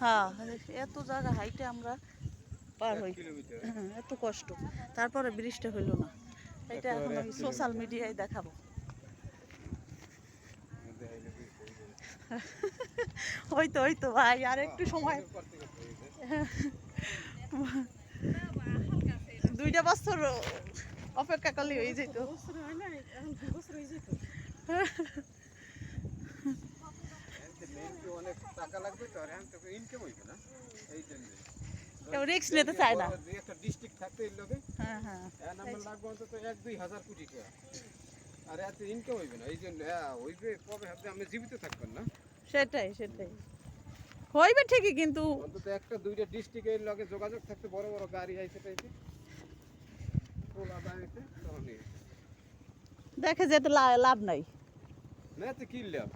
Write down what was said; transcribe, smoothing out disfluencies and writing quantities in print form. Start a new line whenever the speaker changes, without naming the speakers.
হ্যাঁ, এত জায়গা হাইটে আমরা পার হই, এত কষ্ট, তারপরে ব্রিজটা হইলো না। এটা এখন আমি সোশ্যাল মিডিয়ায় দেখাবো। হইতো ভাই, আর একটু সময়, 2টা বছর অপেক্ষা করলে হয়ে যেত।
অনেক টাকা লাগবে তো, আর ইনকাম হইবে না, এই জন্য
কেউ রিস্ক নিতে চায় না।
একটা ডিস্ট্রিক্ট থাকতে এর লগে
হ্যাঁ হ্যাঁ,
নাম্বার লাগবে অন্তত 1-2 হাজার কোটি টাকা, আর এত ইনকাম হইবে না, এই জন্য হইবে কবে হবে আপনি জীবিত থাকবেন না।
সেটাই হইবে ঠিকই, কিন্তু
অন্তত একটা 2টা ডিস্ট্রিক্টের লগে যোগাযোগ থাকতে, বড় বড় গাড়ি আইছে টাইছে তোলা দাঁড়াইছে তখন
দেখে যেতে লাভ নাই।
না তো কি লাভ।